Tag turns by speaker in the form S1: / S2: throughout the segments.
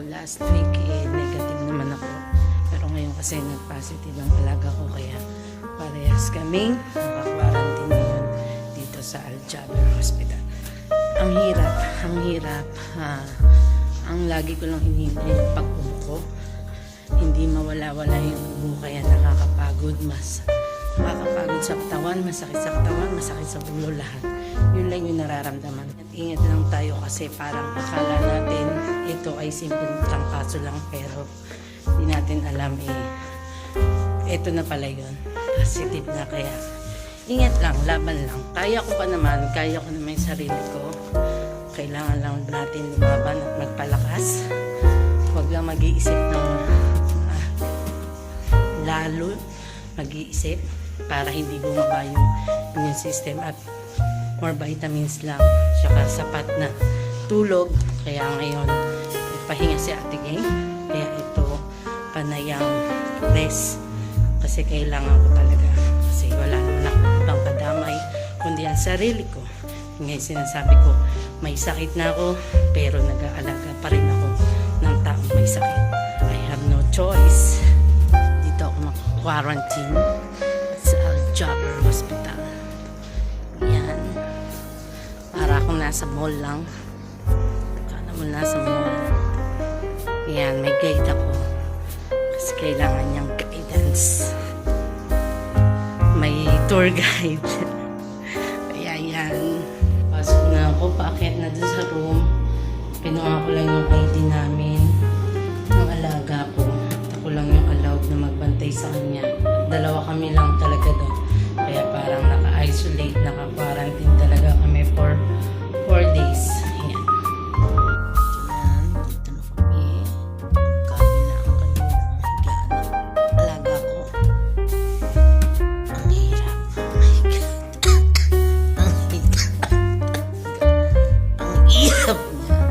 S1: last week negative naman ako. Pero ngayon kasi nag-positive ang alaga ko, kaya parehas kaming naka-quarantine ngayon dito sa Al-Jaber Hospital. Ang hirap. Ang lagi ko lang hinihintay yung pag-ubo ko. Hindi mawala-wala yung ubo, kaya nakakapagod. Nakakapagod sa katawan, masakit sa katawan, masakit sa ulo, lahat. Yun lang yung nararamdaman. At ingat lang tayo kasi parang akala natin ito ay simpleng trangkaso lang, pero hindi natin alam ito na pala yun. Positive na, kaya ingat lang, laban lang. Kaya ko naman yung sarili ko. Kailangan lang natin lumaban at magpalakas. Huwag lang mag-iisip ng lalo mag-iisip para hindi bumaba yung immune system, at more vitamins lang, saka sapat na tulog. Kaya ngayon pahinga si Ate Geng, kaya ito panayang rest kasi kailangan ko talaga, kasi wala naman ako ibang kadamay kundi ang sarili ko. Ngayon sinasabi ko, may sakit na ako pero nag-aalaga pa rin ako ng taong may sakit. I have no choice. Dito ako quarantine sa Al-Jaber Hospital. Yan. Para akong nasa mall lang. Kala mo nasa mall. Yan, may guide ako. Kasi kailangan niyang guidance. May tour guide. Kaya yan. Pasok na ako, paakyat na dun sa room. Pinuha ko lang yung ID namin ng alaga ko. Ako lang yung allowed na magbantay sa kanya. Dalawa kami lang talaga doon. Kaya parang naka-isolate, naka-quarantine talaga kami for 4 days. Ayan. Ayan, dito na kami. Kabila ang kanilang higaan ng alaga ko. Ang hirap. Oh my God. Ang hirap. Ang hirap niya.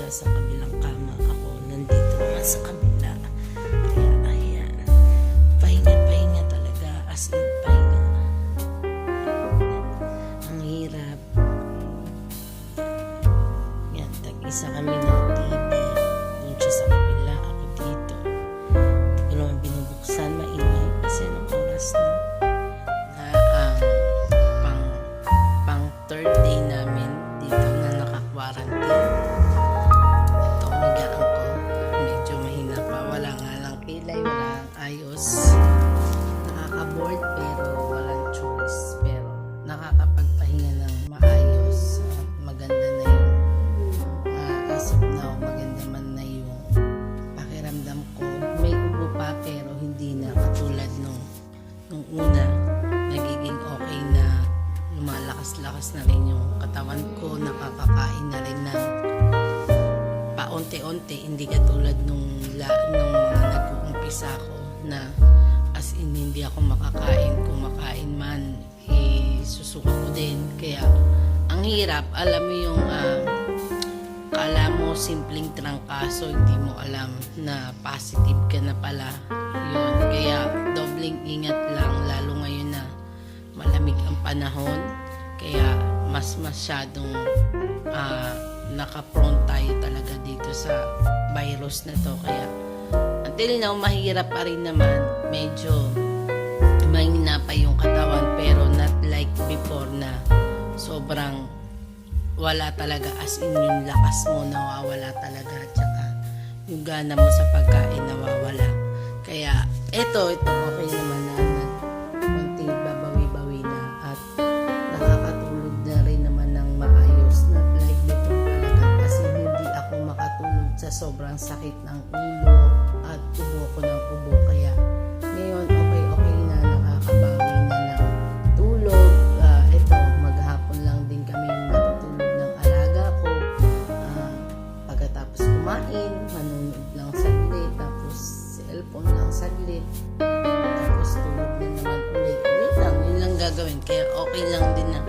S1: Sa kabilang kama, ako nandito naman sa kabila. Kaya ayan, pahinga talaga, as in pahinga. Ang hirap. Yan, tag-isa kami ng TV, doon siya sa kabila, ako dito. Hindi ko naman binubuksan, maingay kasi nung oras na pang third day namin dito na naka-quarantine. Ayos, nakaka-board pero walang choice, pero nakakapagpahinga ng maayos at maganda na yung as of now, maganda man na yung pakiramdam ko. May ubo pa pero hindi na katulad nung una. Nagiging okay na, lumalakas-lakas na rin yung katawan ko, nakakakain na rin ng paunti-unti, hindi katulad nung mga nag-uumpisa ko na as in hindi ako makakain, kumakain man susuka ko din. Kaya ang hirap, alam mo yung kala mo simpleng trangkaso, hindi mo alam na positive ka na pala yun. Kaya dobling ingat lang, lalo ngayon na malamig ang panahon, kaya mas masyadong naka-prone tayo talaga dito sa virus na to. Kaya until now, mahirap pa rin naman. Medyo mahina pa yung katawan, pero not like before na sobrang wala talaga, as in yung lakas mo nawawala talaga, at saka yung gana mo sa pagkain nawawala. Kaya ito okay naman na konting babawi-bawi na at nakakatulog na rin naman ng maayos na like nitong talaga kasi hindi ako makatulog sa sobrang sakit ng ulo at ubo ko ng ubo kaya ngayon okay na nakakabawi na ng tulog. Ito maghapon lang din kami natutulog ng alaga ko. Pagkatapos kumain, manonood lang saglit, tapos cellphone lang saglit, tapos tulog na naman ulit. Yun lang gagawin. Kaya okay lang din na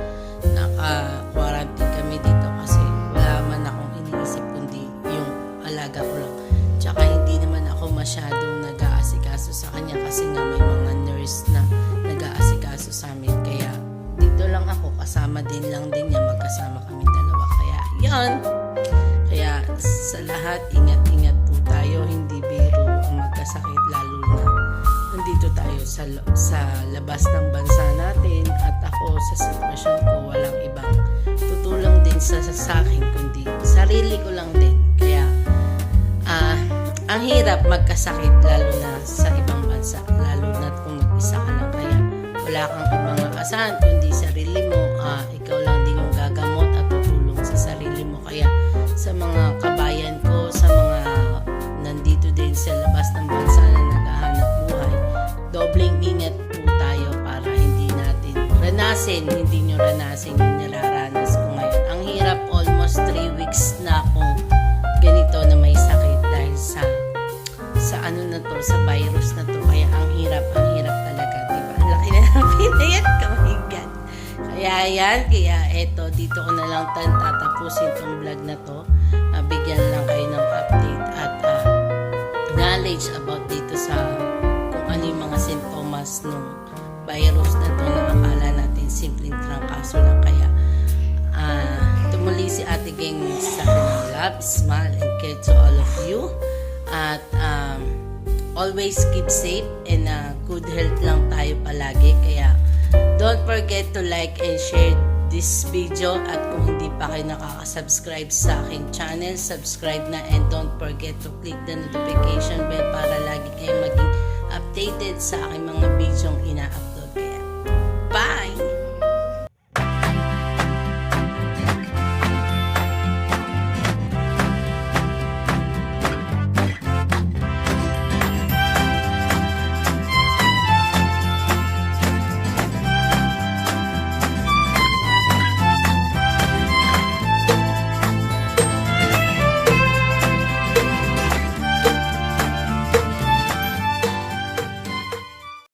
S1: naka-quarantine kami dito kasi wala man akong iniisip kundi yung alaga ko lang. Tsaka hindi naman ako masyadong nag-aasikaso sa kanya kasi nga may mga nurse na nag-aasikaso sa amin. Kaya dito lang ako, kasama din lang din niya, magkasama kami dalawa. Kaya yan. Kaya sa lahat, ingat-ingat po tayo. Hindi biro ang magkasakit lalo na nandito tayo sa labas ng bansa natin. At ako sa sitwasyon ko, walang ibang tutulong din sa akin kundi sarili ko lang din. Kaya ang hirap magkasakit lalo na sa ibang bansa, lalo na kung mag-isa ka lang. Kaya wala kang ibang asahan kundi sarili mo. Ikaw lang din yung gagamot at tutulong sa sarili mo. Kaya sa mga kabayan ko, sa mga nandito din sa labas ng bansa na naghahanap buhay, dobleng ingat po tayo para hindi natin hindi nyo ranasin yung nilaranas ko ngayon. Ang hirap, almost 3 weeks na akong ganito na may sakit dahil sa ano na to, sa virus na to. Kaya ang hirap talaga, diba? Ang laki na ng pinayat ko, my God. Kaya eto, dito ko na lang tatapusin tong vlog na to. Bigyan lang kayo ng update at knowledge about dito sa kung ano yung mga sintomas ng virus na to na akala natin simpleng trangkaso lang. Kaya tumuli si Ate Geng sa akin ng love, smile, and care to all of you. At always keep safe and good health lang tayo palagi. Kaya don't forget to like and share this video at kung hindi pa kayo nakaka-subscribe sa aking channel, subscribe na and don't forget to click the notification bell para lagi kayo maging updated sa aking mga video ina-upload.